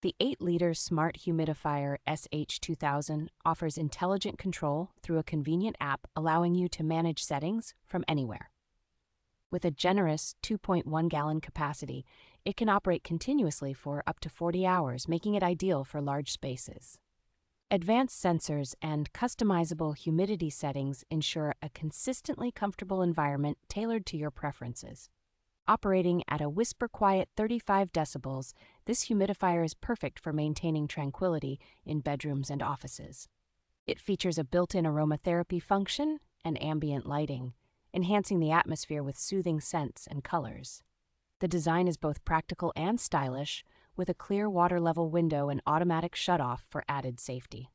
The 8-liter Smart Humidifier SH-2000 offers intelligent control through a convenient app allowing you to manage settings from anywhere. With a generous 2.1-gallon capacity, it can operate continuously for up to 40 hours, making it ideal for large spaces. Advanced sensors and customizable humidity settings ensure a consistently comfortable environment tailored to your preferences. Operating at a whisper-quiet 35 decibels, this humidifier is perfect for maintaining tranquility in bedrooms and offices. It features a built-in aromatherapy function and ambient lighting, enhancing the atmosphere with soothing scents and colors. The design is both practical and stylish, with a clear water-level window and automatic shutoff for added safety.